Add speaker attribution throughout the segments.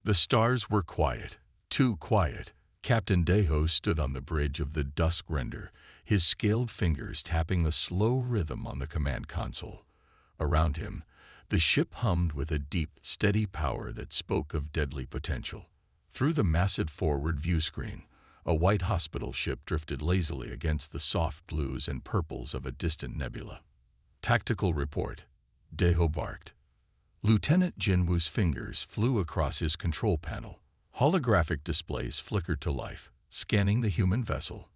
Speaker 1: The stars were quiet, too quiet. Captain Deho stood on the bridge of the dusk render, his scaled fingers tapping a slow rhythm on the command console. Around him, the ship hummed with a deep, steady power that spoke of deadly potential. Through the massive forward view screen, a white hospital ship drifted lazily against the soft blues and purples of a distant nebula. "Tactical report," Deho barked. Lieutenant Jinwoo's fingers flew across his control panel. Holographic displays flickered to life, scanning the human vessel.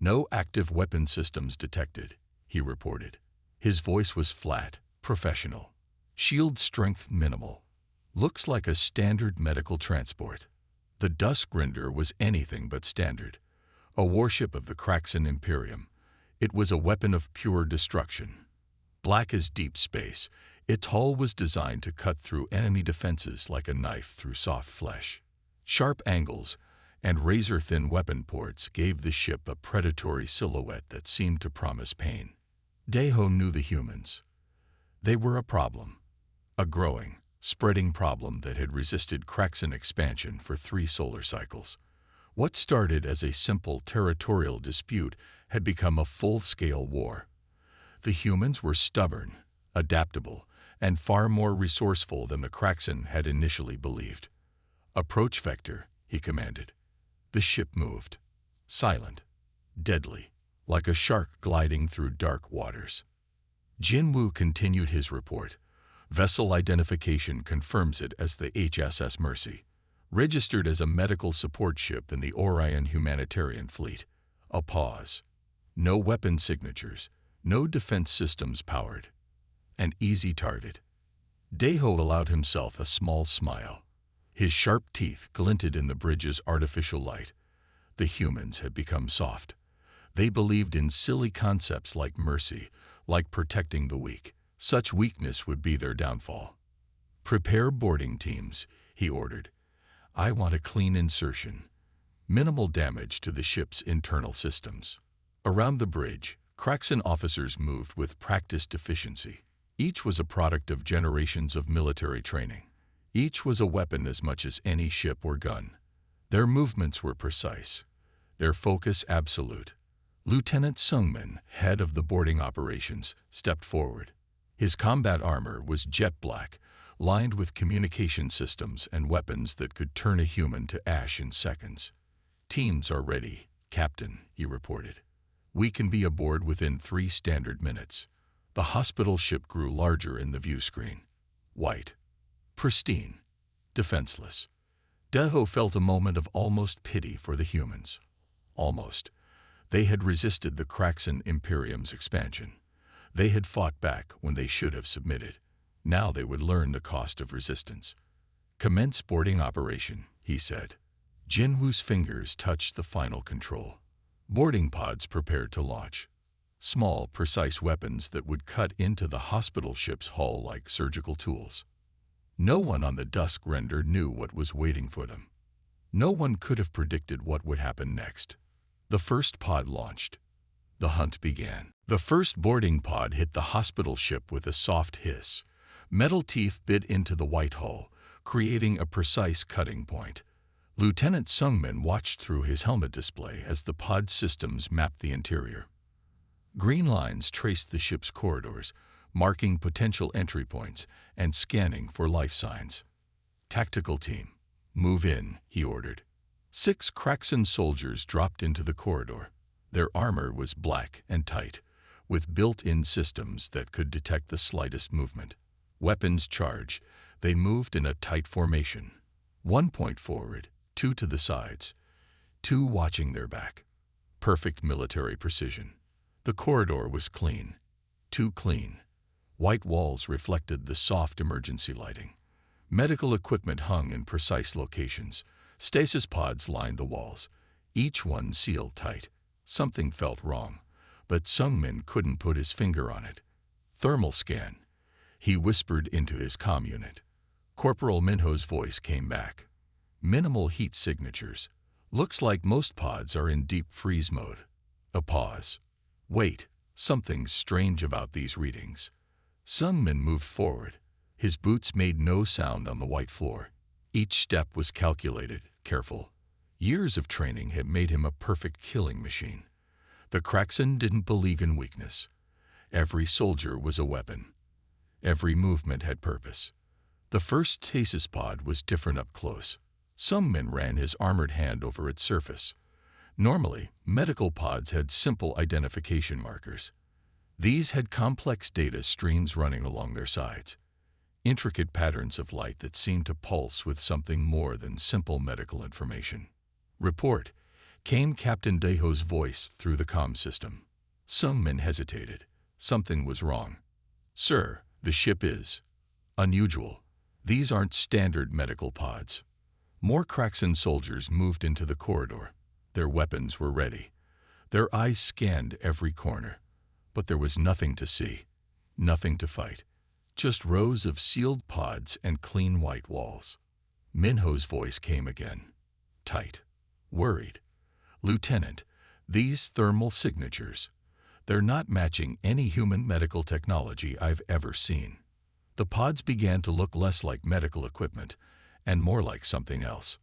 Speaker 1: "No active weapon systems detected," he reported. His voice was flat, professional. "Shield strength minimal. Looks like a standard medical transport." The dusk render was anything but standard. A warship of the Kraxan Imperium, it was a weapon of pure destruction. Black as deep space, its hull was designed to cut through enemy defenses like a knife through soft flesh. Sharp angles and razor-thin weapon ports gave the ship a predatory silhouette that seemed to promise pain. Deho knew the humans. They were a problem. A growing, spreading problem that had resisted Kraxan expansion for 3 solar cycles. What started as a simple territorial dispute had become a full-scale war. The humans were stubborn, adaptable, and far more resourceful than the Kraxan had initially believed. "Approach vector," he commanded. The ship moved, silent, deadly, like a shark gliding through dark waters. Jinwoo continued his report. "Vessel identification confirms it as the HSS Mercy, registered as a medical support ship in the Orion Humanitarian Fleet." A pause. No weapon signatures, no defense systems powered. An easy target. Deho allowed himself a small smile. His sharp teeth glinted in the bridge's artificial light. The humans had become soft. They believed in silly concepts like mercy, like protecting the weak. Such weakness would be their downfall. "Prepare boarding teams," he ordered. "I want a clean insertion. Minimal damage to the ship's internal systems." Around the bridge, Kraxan officers moved with practiced efficiency. Each was a product of generations of military training. Each was a weapon as much as any ship or gun. Their movements were precise, their focus absolute. Lieutenant Sungmin, head of the boarding operations, stepped forward. His combat armor was jet black, lined with communication systems and weapons that could turn a human to ash in seconds. "Teams are ready, Captain," he reported. "We can be aboard within 3 standard minutes." The hospital ship grew larger in the view screen. White, pristine, defenseless. Deho felt a moment of almost pity for the humans. Almost. They had resisted the Kraxan Imperium's expansion. They had fought back when they should have submitted. Now they would learn the cost of resistance. "Commence boarding operation," he said. Jinwoo's fingers touched the final control. Boarding pods prepared to launch. Small, precise weapons that would cut into the hospital ship's hull like surgical tools. No one on the dusk render knew what was waiting for them. No one could have predicted what would happen next. The first pod launched. The hunt began. The first boarding pod hit the hospital ship with a soft hiss. Metal teeth bit into the white hull, creating a precise cutting point. Lieutenant Sungmin watched through his helmet display as the pod systems mapped the interior. Green lines traced the ship's corridors, marking potential entry points and scanning for life signs. "Tactical team, move in," he ordered. 6 Kraxan soldiers dropped into the corridor. Their armor was black and tight, with built-in systems that could detect the slightest movement. Weapons charged, they moved in a tight formation. 1 point forward, 2 to the sides, 2 watching their back. Perfect military precision. The corridor was clean, too clean. White walls reflected the soft emergency lighting. Medical equipment hung in precise locations. Stasis pods lined the walls, each one sealed tight. Something felt wrong, but Sungmin couldn't put his finger on it. "Thermal scan," he whispered into his comm unit. Corporal Minho's voice came back. "Minimal heat signatures. Looks like most pods are in deep freeze mode." A pause. "Wait, something's strange about these readings." Sungmin moved forward. His boots made no sound on the white floor. Each step was calculated, careful. Years of training had made him a perfect killing machine. The Kraxan didn't believe in weakness. Every soldier was a weapon. Every movement had purpose. The first stasis pod was different up close. Some men ran his armored hand over its surface. Normally, medical pods had simple identification markers. These had complex data streams running along their sides, intricate patterns of light that seemed to pulse with something more than simple medical information. "Report," came Captain Deho's voice through the comm system. Some men hesitated. Something was wrong. "Sir, the ship is unusual. These aren't standard medical pods." More Kraxan soldiers moved into the corridor. Their weapons were ready. Their eyes scanned every corner. But there was nothing to see, nothing to fight. Just rows of sealed pods and clean white walls. Minho's voice came again. Tight. Worried. "Lieutenant, these thermal signatures, they're not matching any human medical technology I've ever seen." The pods began to look less like medical equipment and more like something else.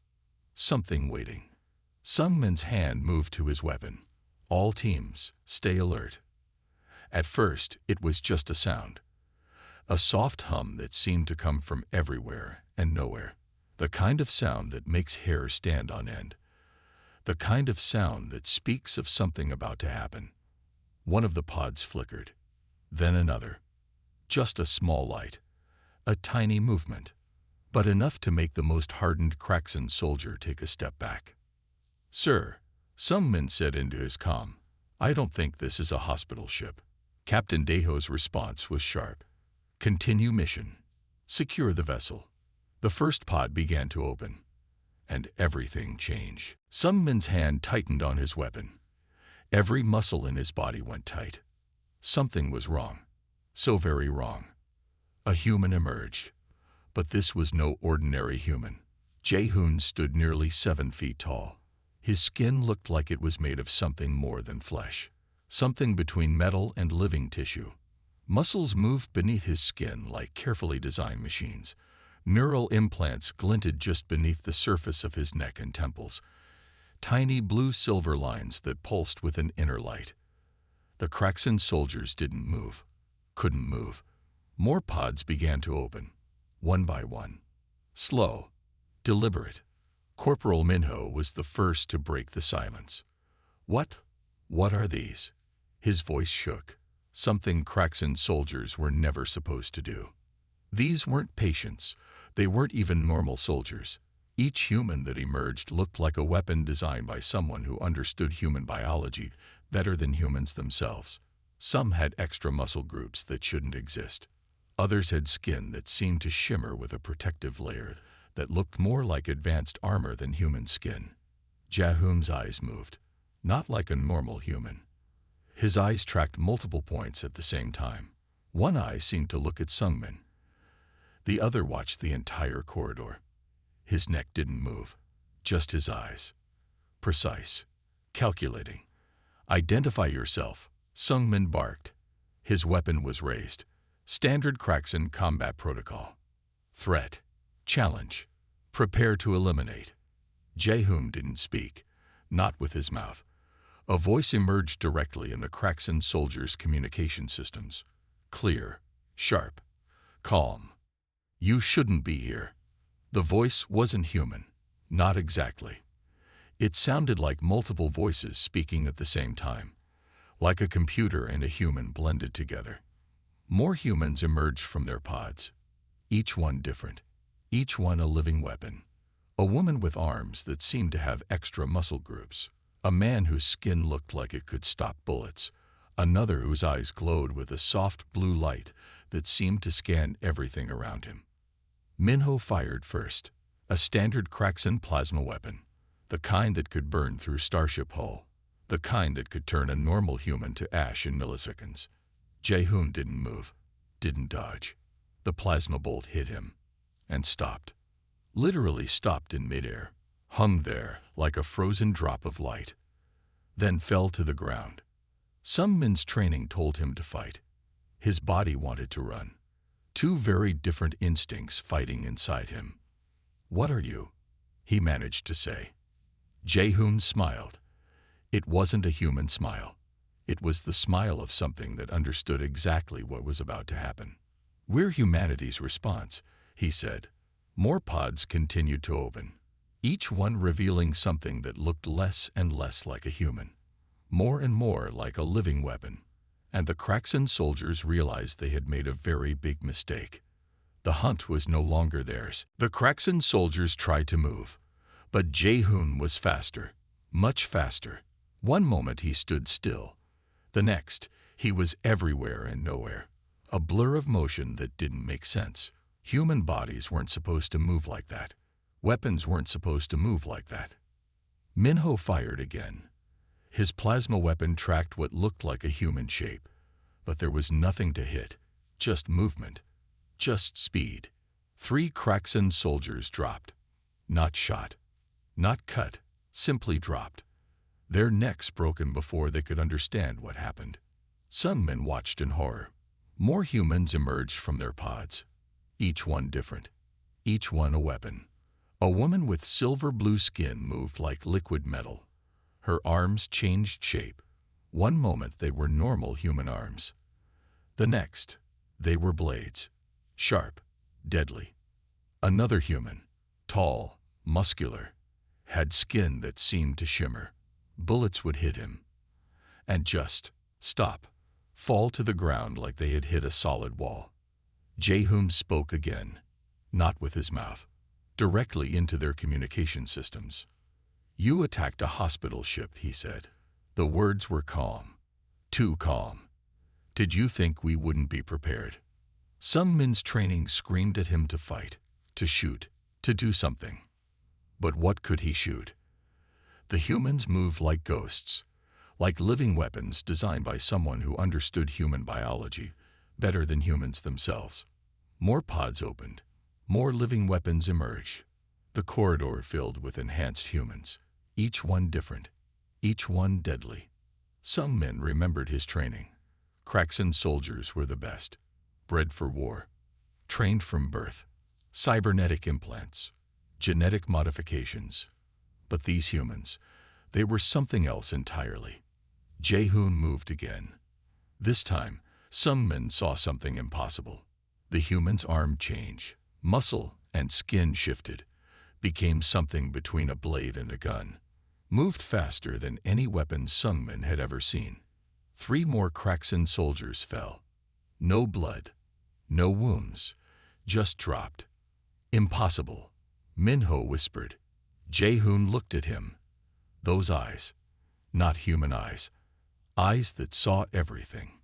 Speaker 1: Something waiting. Sungmin's hand moved to his weapon. "All teams, stay alert." At first, it was just a sound. A soft hum that seemed to come from everywhere and nowhere. The kind of sound that makes hair stand on end. The kind of sound that speaks of something about to happen. One of the pods flickered. Then another. Just a small light. A tiny movement. But enough to make the most hardened Kraxan soldier take a step back. "Sir," Sungmin said into his comm, "I don't think this is a hospital ship." Captain Deho's response was sharp. "Continue mission. Secure the vessel." The first pod began to open, and everything changed. Sungmin's hand tightened on his weapon. Every muscle in his body went tight. Something was wrong. So very wrong. A human emerged. But this was no ordinary human. Jae-hoon stood nearly 7 feet tall. His skin looked like it was made of something more than flesh. Something between metal and living tissue. Muscles moved beneath his skin like carefully designed machines. Neural implants glinted just beneath the surface of his neck and temples. Tiny blue-silver lines that pulsed with an inner light. The Kraxan soldiers didn't move. Couldn't move. More pods began to open. One by one. Slow. Deliberate. Corporal Minho was the first to break the silence. What are these?" His voice shook. Something Kraxan soldiers were never supposed to do. These weren't patients. They weren't even normal soldiers. Each human that emerged looked like a weapon designed by someone who understood human biology better than humans themselves. Some had extra muscle groups that shouldn't exist. Others had skin that seemed to shimmer with a protective layer that looked more like advanced armor than human skin. Jae-hoon's eyes moved, not like a normal human. His eyes tracked multiple points at the same time. One eye seemed to look at Sungmin. The other watched the entire corridor. His neck didn't move, just his eyes. Precise. Calculating. "Identify yourself," Sungmin barked. His weapon was raised. Standard Kraxan combat protocol. Threat. Challenge. Prepare to eliminate. Jae-hoon didn't speak, not with his mouth. A voice emerged directly in the Kraxan soldiers' communication systems. Clear. Sharp. Calm. "You shouldn't be here." The voice wasn't human. Not exactly. It sounded like multiple voices speaking at the same time. Like a computer and a human blended together. More humans emerged from their pods. Each one different. Each one a living weapon. A woman with arms that seemed to have extra muscle groups. A man whose skin looked like it could stop bullets. Another whose eyes glowed with a soft blue light that seemed to scan everything around him. Minho fired first. A standard Kraxan plasma weapon. The kind that could burn through starship hull. The kind that could turn a normal human to ash in milliseconds. Jae-hoon didn't move. Didn't dodge. The plasma bolt hit him. And stopped. Literally stopped in midair. Hung there like a frozen drop of light. Then fell to the ground. Sungmin's training told him to fight. His body wanted to run. Two very different instincts fighting inside him. "What are you?" he managed to say. Jae-hoon smiled. It wasn't a human smile. It was the smile of something that understood exactly what was about to happen. "We're humanity's response," he said. More pods continued to open, each one revealing something that looked less and less like a human, more and more like a living weapon. And the Kraxan soldiers realized they had made a very big mistake. The hunt was no longer theirs. The Kraxan soldiers tried to move, but Jae-hoon was faster, much faster. One moment he stood still. The next, he was everywhere and nowhere. A blur of motion that didn't make sense. Human bodies weren't supposed to move like that. Weapons weren't supposed to move like that. Minho fired again. His plasma weapon tracked what looked like a human shape, but there was nothing to hit, just movement, just speed. 3 Kraxan soldiers dropped. Not shot, not cut, simply dropped. Their necks broken before they could understand what happened. Some men watched in horror. More humans emerged from their pods, each one different, each one a weapon. A woman with silver blue skin moved like liquid metal. Her arms changed shape. One moment they were normal human arms. The next, they were blades, sharp, deadly. Another human, tall, muscular, had skin that seemed to shimmer. Bullets would hit him and just stop, fall to the ground like they had hit a solid wall. Jae-hoon spoke again, not with his mouth, directly into their communication systems. "You attacked a hospital ship," he said. The words were calm, too calm. "Did you think we wouldn't be prepared?" Some men's training screamed at him to fight, to shoot, to do something. But what could he shoot? The humans moved like ghosts, like living weapons designed by someone who understood human biology better than humans themselves. More pods opened. More living weapons emerged. The corridor filled with enhanced humans, each one different, each one deadly. Some men remembered his training. Kraxan soldiers were the best, bred for war, trained from birth, cybernetic implants, genetic modifications. But these humans, they were something else entirely. Jae-hoon moved again. This time, some men saw something impossible. The human's arm changed. Muscle and skin shifted, became something between a blade and a gun. Moved faster than any weapon some men had ever seen. 3 more Kraxan soldiers fell. No blood, no wounds, just dropped. "Impossible," Minho whispered. Jae-hoon looked at him. Those eyes, not human eyes. Eyes that saw everything,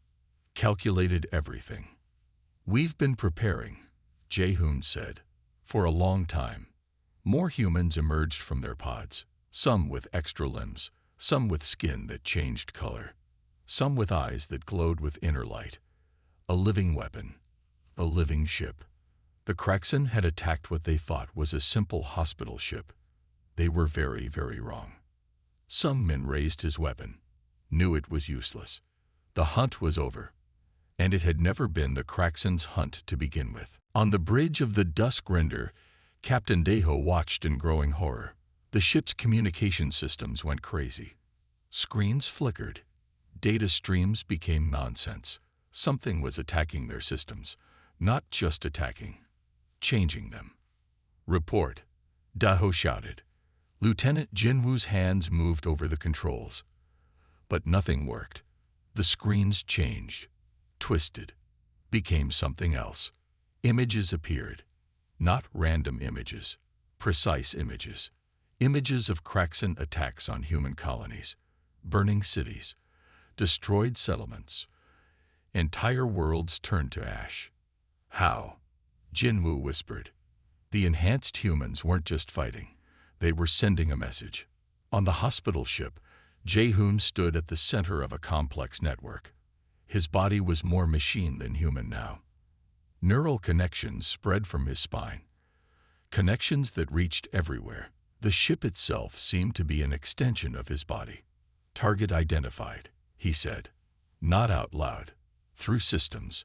Speaker 1: calculated everything. "We've been preparing," Jae-hoon said, "for a long time." More humans emerged from their pods, some with extra limbs, some with skin that changed color, some with eyes that glowed with inner light. A living weapon, a living ship. The Kraxan had attacked what they thought was a simple hospital ship. They were very, very wrong. Some men raised his weapon, knew it was useless. The hunt was over, and it had never been the Kraxan's hunt to begin with. On the bridge of the Dusk Render, Captain Daeho watched in growing horror. The ship's communication systems went crazy. Screens flickered. Data streams became nonsense. Something was attacking their systems, not just attacking, changing them. "Report," Daeho shouted. Lieutenant Jinwoo's hands moved over the controls. But nothing worked. The screens changed, twisted, became something else. Images appeared. Not random images, precise images. Images of Kraxan attacks on human colonies, burning cities, destroyed settlements. Entire worlds turned to ash. "How?" Jinwoo whispered. The enhanced humans weren't just fighting. They were sending a message. On the hospital ship, Jae-hoon stood at the center of a complex network. His body was more machine than human now. Neural connections spread from his spine, connections that reached everywhere. The ship itself seemed to be an extension of his body. "Target identified," he said, not out loud, through systems,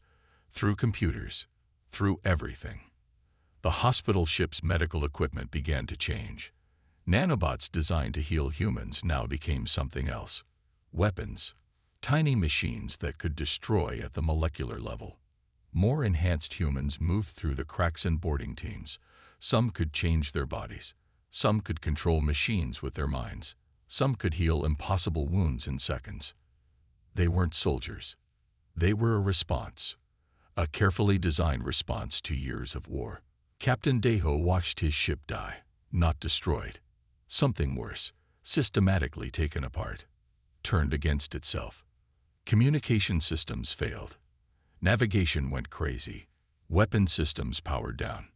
Speaker 1: through computers, through everything. The hospital ship's medical equipment began to change. Nanobots designed to heal humans now became something else. Weapons. Tiny machines that could destroy at the molecular level. More enhanced humans moved through the cracks in boarding teams. Some could change their bodies. Some could control machines with their minds. Some could heal impossible wounds in seconds. They weren't soldiers. They were a response. A carefully designed response to years of war. Captain Deho watched his ship die, not destroyed. Something worse, systematically taken apart. Turned against itself. Communication systems failed. Navigation went crazy. Weapon systems powered down.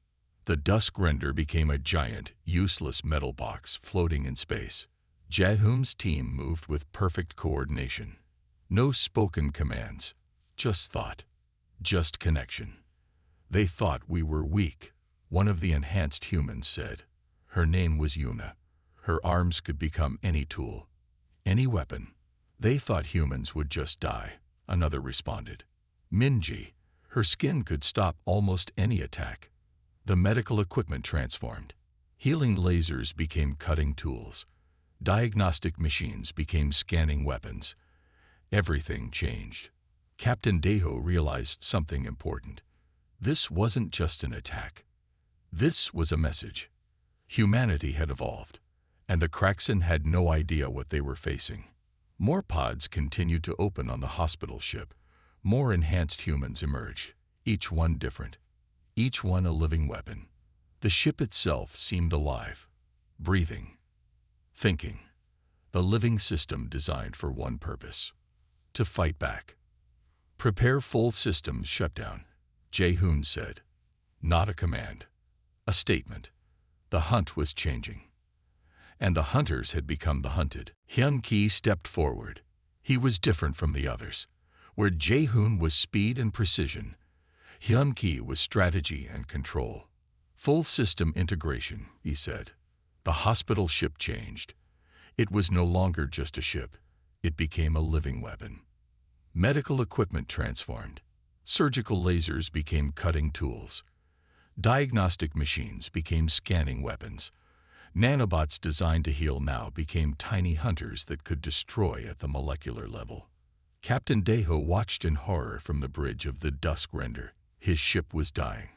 Speaker 1: The Dusk Render became a giant, useless metal box floating in space. Jahum's team moved with perfect coordination. No spoken commands, just thought, just connection. They thought we were weak, one of the enhanced humans said. Her name was Yuna. Her arms could become any tool, any weapon. They thought humans would just die, another responded. Minji, her skin could stop almost any attack. The medical equipment transformed. Healing lasers became cutting tools. Diagnostic machines became scanning weapons. Everything changed. Captain Deho realized something important. This wasn't just an attack. This was a message. Humanity had evolved, and the Kraxen had no idea what they were facing. More pods continued to open on the hospital ship. More enhanced humans emerged, each one different, each one a living weapon. The ship itself seemed alive, breathing, thinking. The living system designed for one purpose: to fight back. Prepare full systems shutdown, Jae-hoon said. Not a command, a statement. The hunt was changing. And the hunters had become the hunted. Hyun-ki stepped forward. He was different from the others. Where Jae-hoon was speed and precision, Hyun-ki was strategy and control. Full system integration, he said. The hospital ship changed. It was no longer just a ship. It became a living weapon. Medical equipment transformed. Surgical lasers became cutting tools. Diagnostic machines became scanning weapons. Nanobots designed to heal now became tiny hunters that could destroy at the molecular level. Captain Deho watched in horror from the bridge of the Dusk Render. His ship was dying,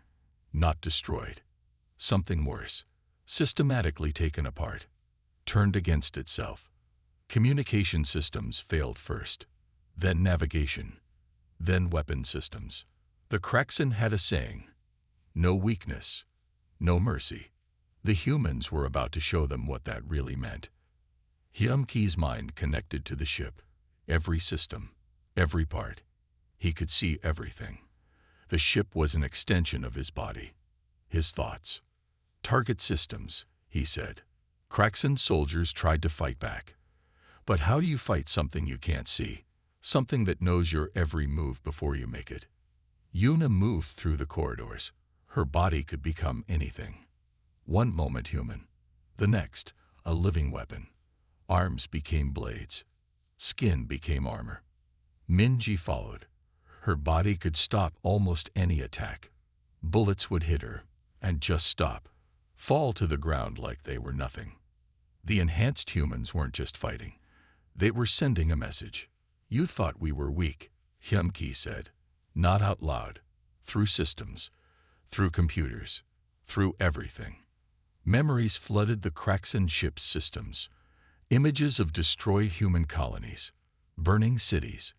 Speaker 1: not destroyed. Something worse, systematically taken apart, turned against itself. Communication systems failed first, then navigation, then weapon systems. The Kraxen had a saying: no weakness, no mercy. The humans were about to show them what that really meant. Hyun-ki's mind connected to the ship, every system, every part. He could see everything. The ship was an extension of his body, his thoughts. Target systems, he said. Kraxen soldiers tried to fight back. But how do you fight something you can't see? Something that knows your every move before you make it? Yuna moved through the corridors. Her body could become anything. One moment human, the next a living weapon. Arms became blades. Skin became armor. Minji followed. Her body could stop almost any attack. Bullets would hit her and just stop, fall to the ground like they were nothing. The enhanced humans weren't just fighting. They were sending a message. You thought we were weak, Hyun-ki said. Not out loud. Through systems. Through computers. Through everything. Memories flooded the Kraxen ship's systems. Images of destroyed human colonies. Burning cities.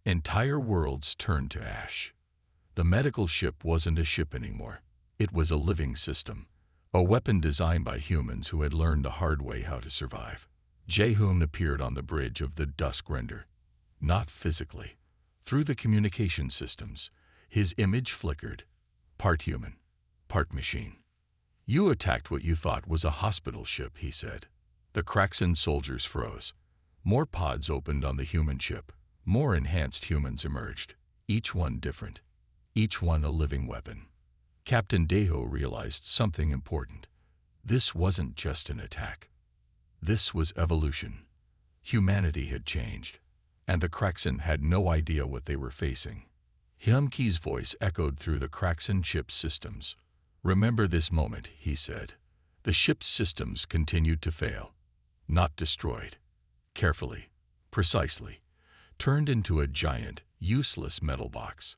Speaker 1: Entire worlds turned to ash. The medical ship wasn't a ship anymore. It was a living system. A weapon designed by humans who had learned the hard way how to survive. Jae-hoon appeared on the bridge of the Dusk Render. Not physically. Through the communication systems, his image flickered. Part human, part machine. You attacked what you thought was a hospital ship, he said. The Kraxen soldiers froze. More pods opened on the human ship. More enhanced humans emerged, each one different, each one a living weapon. Captain Deho realized something important. This wasn't just an attack. This was evolution. Humanity had changed, and the Kraxen had no idea what they were facing. Hyun-ki's voice echoed through the Kraxen ship's systems. Remember this moment, he said. The ship's systems continued to fail, not destroyed. Carefully, precisely, turned into a giant, useless metal box.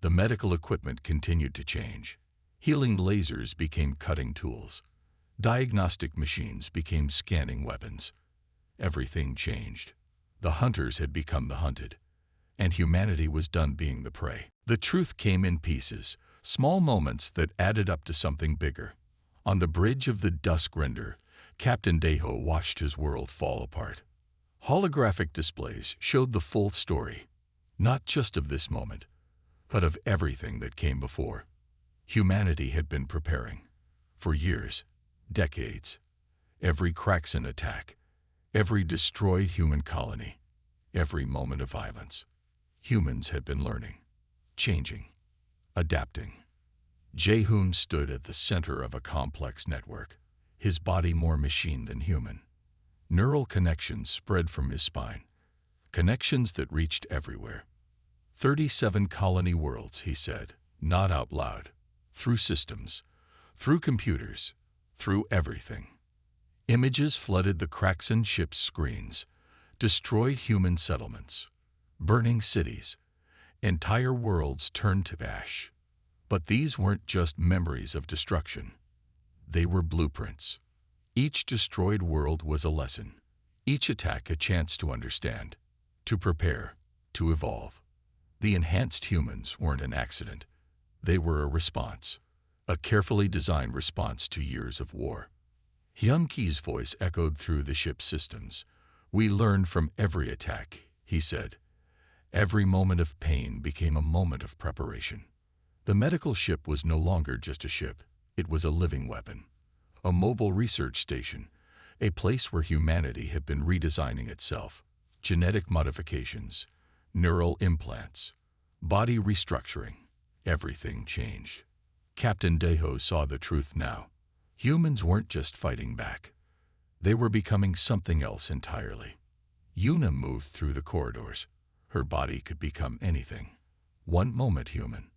Speaker 1: The medical equipment continued to change. Healing lasers became cutting tools. Diagnostic machines became scanning weapons. Everything changed. The hunters had become the hunted, and humanity was done being the prey. The truth came in pieces, small moments that added up to something bigger. On the bridge of the Dusk Render, Captain Deho watched his world fall apart. Holographic displays showed the full story, not just of this moment, but of everything that came before. Humanity had been preparing. For years, decades. Every Kraxan attack, every destroyed human colony, every moment of violence. Humans had been learning, changing, adapting. Jehoon stood at the center of a complex network, his body more machine than human. Neural connections spread from his spine, connections that reached everywhere. 37 colony worlds, he said, not out loud, through systems, through computers, through everything. Images flooded the Kraxan ship's screens, destroyed human settlements, burning cities, entire worlds turned to ash. But these weren't just memories of destruction. They were blueprints. Each destroyed world was a lesson. Each attack a chance to understand, to prepare, to evolve. The enhanced humans weren't an accident. They were a response, a carefully designed response to years of war. Hyun-Ki's voice echoed through the ship's systems. We learned from every attack, he said. Every moment of pain became a moment of preparation. The medical ship was no longer just a ship. It was a living weapon, a mobile research station, a place where humanity had been redesigning itself. Genetic modifications, neural implants, body restructuring, everything changed. Captain Deho saw the truth now. Humans weren't just fighting back. They were becoming something else entirely. Yuna moved through the corridors. Her body could become anything. One moment human.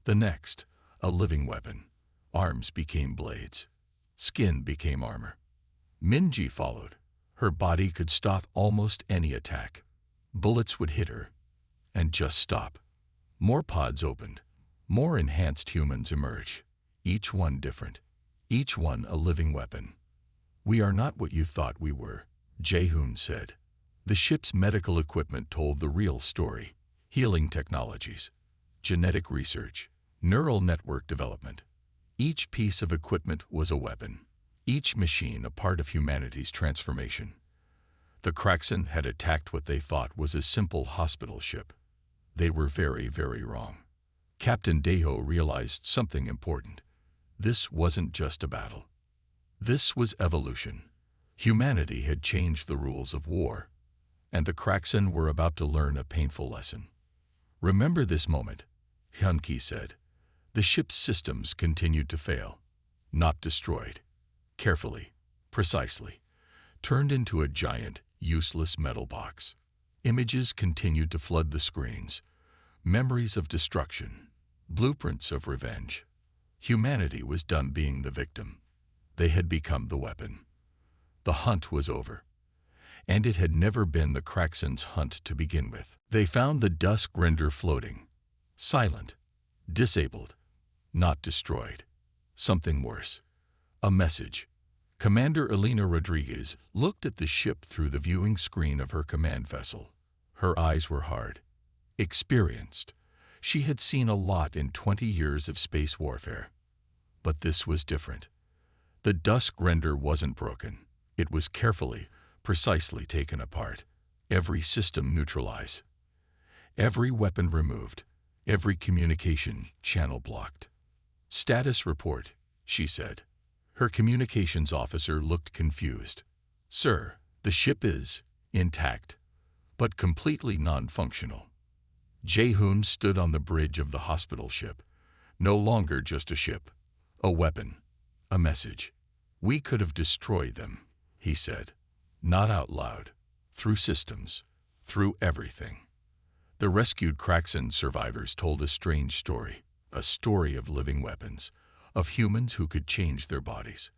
Speaker 1: The next, a living weapon. Arms became blades. Skin became armor. Minji followed. Her body could stop almost any attack. Bullets would hit her, and just stop. More pods opened. More enhanced humans emerged. Each one different. Each one a living weapon. We are not what you thought we were, Jehoon said. The ship's medical equipment told the real story. Healing technologies, genetic research, neural network development. Each piece of equipment was a weapon. Each machine a part of humanity's transformation. The Kraxan had attacked what they thought was a simple hospital ship. They were very, very wrong. Captain Deho realized something important. This wasn't just a battle. This was evolution. Humanity had changed the rules of war, and the Kraxan were about to learn a painful lesson. Remember this moment, Hyun-Ki said. The ship's systems continued to fail, not destroyed. Carefully, precisely, turned into a giant, useless metal box. Images continued to flood the screens. Memories of destruction, blueprints of revenge. Humanity was done being the victim. They had become the weapon. The hunt was over, and it had never been the Kraxan's hunt to begin with. They found the Dusk Render floating, silent, disabled, not destroyed. Something worse. A message. Commander Elena Rodriguez looked at the ship through the viewing screen of her command vessel. Her eyes were hard, experienced. She had seen a lot in 20 years of space warfare. But this was different. The Dusk Render wasn't broken. It was carefully, precisely taken apart. Every system neutralized. Every weapon removed. Every communication channel blocked. Status report, she said. Her communications officer looked confused. Sir, the ship is intact, but completely non-functional. Jehoon stood on the bridge of the hospital ship. No longer just a ship. A weapon. A message. We could have destroyed them, he said. Not out loud. Through systems. Through everything. The rescued Kraxan survivors told a strange story. A story of living weapons. of humans who could change their bodies,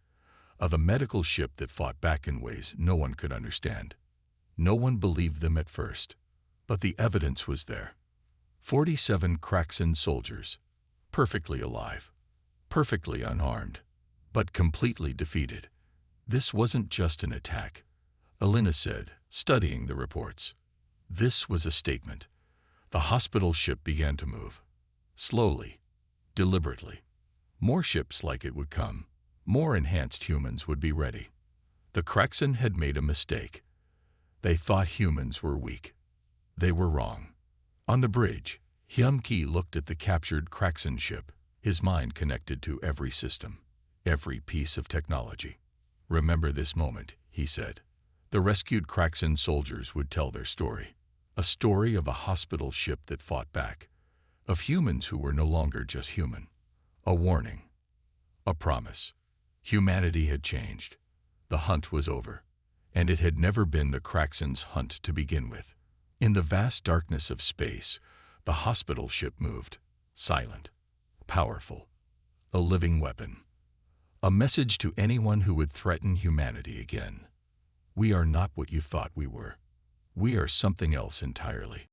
Speaker 1: of a medical ship that fought back in ways no one could understand. No one believed them at first, but the evidence was there. 47 Kraxan soldiers, perfectly alive, perfectly unharmed, but completely defeated. This wasn't just an attack, Elena said, studying the reports. This was a statement. The hospital ship began to move. Slowly, deliberately. More ships like it would come. More enhanced humans would be ready. The Kraxan had made a mistake. They thought humans were weak. They were wrong. On the bridge, Hyun-Ki looked at the captured Kraxan ship, his mind connected to every system, every piece of technology. Remember this moment, he said. The rescued Kraxan soldiers would tell their story. A story of a hospital ship that fought back, of humans who were no longer just human. A warning. A promise. Humanity had changed. The hunt was over, and it had never been the Kraxan's hunt to begin with. In the vast darkness of space, the hospital ship moved, silent, powerful, a living weapon. A message to anyone who would threaten humanity again. We are not what you thought we were. We are something else entirely.